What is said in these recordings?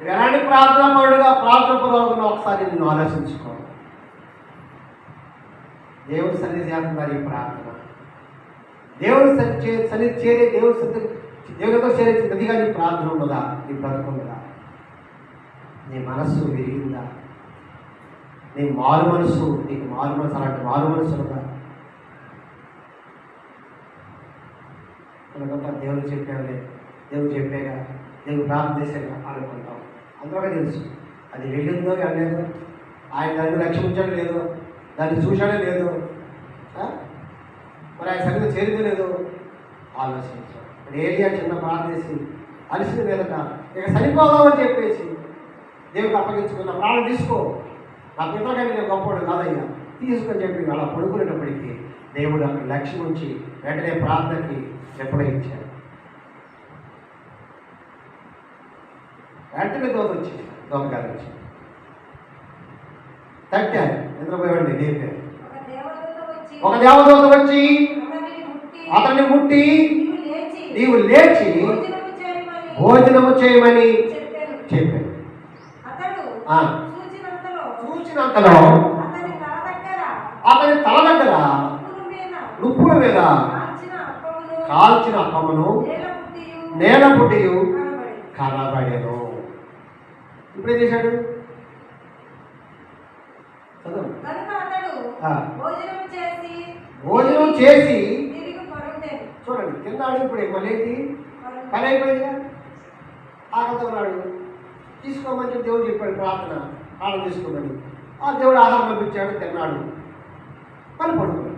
ఎలాంటి ప్రార్థన పరుడుగా ప్రార్థన పూర్వకంగా ఒకసారి నేను ఆలోచించుకో. దేవుడి సన్నిధి చేస్తున్నారు ఈ ప్రార్థన. దేవుడి సన్నిధి చేరే దేవుడితో చేరే నదిగా నీ ప్రార్థన ఉన్నదా? నీ బ్రతుకున్నదా? నీ మనస్సు విరిగిందా? నీ మారు మనసు, నీకు మారు మనసు అలాంటి మారు మనసు ఉన్నదా? అనుకుంటా దేవుడు చెప్పావులే, దేవుడు చెప్పాగా, దేవుడు ప్రార్థన చేశాక అనుకుంటాం. అందరికీ తెలుసు అది వెళ్ళిందో వెళ్ళలేదో, ఆయన దాన్ని రక్షించడం లేదో, దాన్ని చూశాడో లేదో, మరి ఆయన సరిగ్గా చేరిందో లేదో ఆలోచించాం. ఏలియా చిన్న ప్రార్థన చేసి అలసిన మీదట ఇక సరిపోదామని చెప్పేసి దేవుడికి అప్పగించుకున్న ప్రాణం తీసుకో, నా పిల్లగా నేను గొప్పవాడు కాదయ్యా తీసుకొని చెప్పి అలా పడుకునేటప్పటికీ దేవుడు అక్కడ లక్ష్యం ఉంచి వెంటనే ప్రార్థనకి రిప్లై ఇచ్చాడు. వెంటనే దోమగారు వచ్చి తట్టారు. నిద్రపోయాడు లేపారు. ఒక దేవదూత వచ్చి అతన్ని ముట్టి నీవు లేచి భోజనము చేయమని చెప్పాడు. చూచినంతలో అతని తల దగ్గర నుప్పుల మీద కాల్చిన అప్పమును నేల పుట్టియు కనబడెను. ఇప్పుడు ఏం చేశాడు? భోజనం చేసి చూడండి తిన్నాడు. ఇప్పుడు మళ్ళీ పని అయిపోయిందిగా, ఆకలితో ఉన్నాడు. తీసుకోమని చెప్పి దేవుడు చెప్పాడు ప్రార్థన, ప్రాణం తీసుకోమని. ఆ దేవుడు ఆహారం పంపించాడు, తిన్నాడు, పని పడుకున్నాడు.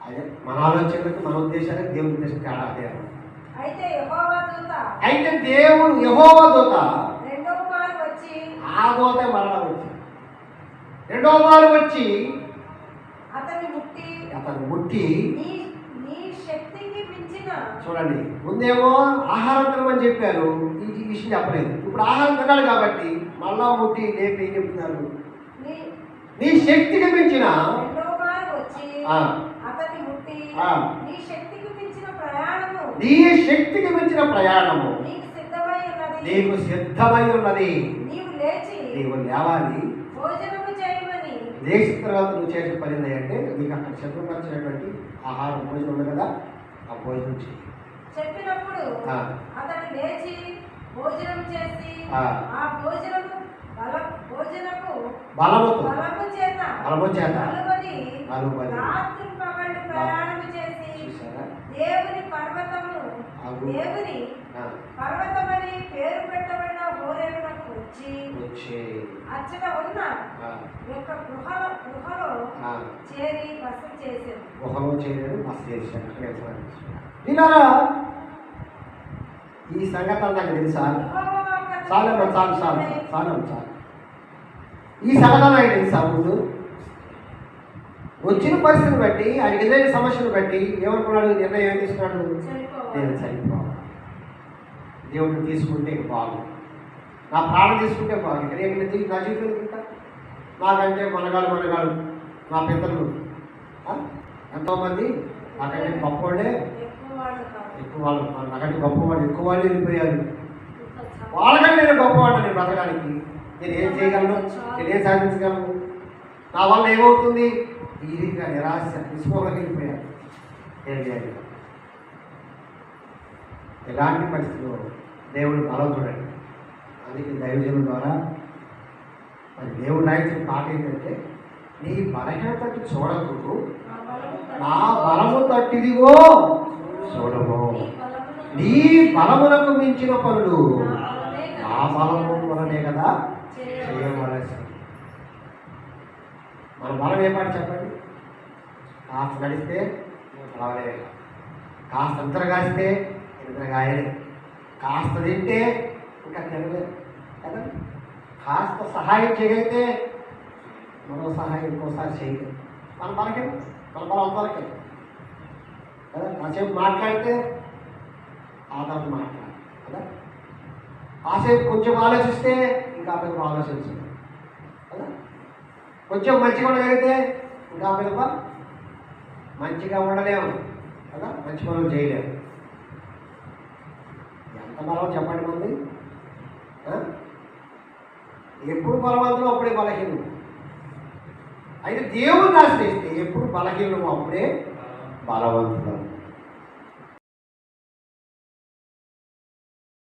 అదే మన ఆలోచనలకు మన ఉద్దేశాలకు దేవుడి ఉద్దేశం తేడా అదే. అయితే దేవుడు యెహోవా దూత ఆ దూత మరలా వచ్చి రెండో మారు వచ్చి అతన్ని ముట్టి చూడండి, ముందేమో ఆహారం తినమని చెప్పారు, ఈ విషయం చెప్పలేదు. ఇప్పుడు ఆహారం తినాలి కాబట్టి మళ్ళా ముట్టి లేపి ఏం చెప్తున్నారు? నీ శక్తికి మించిన నీ శక్తికి మించిన ప్రయాణము నీకు సిద్ధమై ఉన్నది. నీవు లేవాలి. లేచిన తర్వాత నువ్వు చేసే పని ఏంటంటే నీకు అక్కడ సిద్ధపరిచినటువంటి ఆహారం భోజనం ఉంది కదా, ఆ భోజనం చేయి చెప్పినప్పుడు అతడు లేచి భోజనం చేసి ఆ భోజనము బలము చేత రాత్రి పగళ్ళు ప్రయాణము చేసి దేవుని పర్వతమని పేరు పెట్టబడిన హోరేమునకు వచ్చి అచ్చట ఉన్న యొక్క గుహలో చేరి బస చేశాడు. ఈ సంగతి నాకు తెలుసా? చాలు ఈ సంగతి నాకు తెలుసా? ముందు వచ్చిన పరిస్థితిని బట్టి, ఆయనకి ఎదురైన సమస్యను బట్టి ఏమనుకున్నాడు? నిర్ణయం ఏం తీసుకున్నాడు? నేను చనిపోవాలి, దేవుడిని తీసుకుంటే బాగు, నా ప్రాణం తీసుకుంటే బాగు. ఇక్కడ నా జీవితం ఇంకా నాకంటే మనగాడు నా పితరులు ఎంతోమంది నాకంటే గొప్పవాళ్ళే, ఎక్కువ వాళ్ళు నాకంటే గొప్పవాళ్ళు ఎక్కువ వాళ్ళు వెళ్ళిపోయారు. వాళ్ళకంటే నేను గొప్పవాడిని, నేను బ్రతకడానికి నేను ఏం చేయగలను, నేను ఏం సాధించగలను, నా వల్ల ఏమవుతుంది? ఈ రీతిగా నిరాశ నిస్పృహలోకి వెళ్ళిపోయారు. ఏం చేయాలి? ఎలాంటి పరిస్థితుల్లో దేవుడు బలం చూడండి. అందుకే దైవజనుల ద్వారా మరి దేవుడు రాయించిన పాట ఏంటంటే, నీ బలహీనతకి చూడకు, నా బలము తట్టిదిగో చూడము, నీ బలములకు మించిన పనులు నా బలము వలనే కదా చేయవలసి. మన బలం ఏ పాట చెప్పండి? కాస్త నడిస్తే అలాగే, కాస్త అంతర కాస్తే ఇంతర గాయలే, కాస్త తింటే ఇంకా తినలేదు కదా, కాస్త సహాయం చేయగలిగితే మరో సహాయం ఇంకోసారి చేయలేదు. మన బలం అంతవరకే కదా. కాసేపు మాట్లాడితే ఆ తర్వాత మాట్లాడాలి కదా, కాసేపు కొంచెం ఆలోచిస్తే ఇంకా పెద్ద ఆలోచించాలి కదా, కొంచెం మంచిగా ఉండగలిగితే ఇంకా పెద్ద మంచిగా ఉండలేము కదా, మంచి పనులు చేయలేము. బలం చెప్పండి మంది. ఎప్పుడు బలవంతులు అప్పుడే బలహీనం. అయితే దేవుడిని ఆశ్రయిస్తే ఎప్పుడు బలహీనం అప్పుడే బలవంతులు.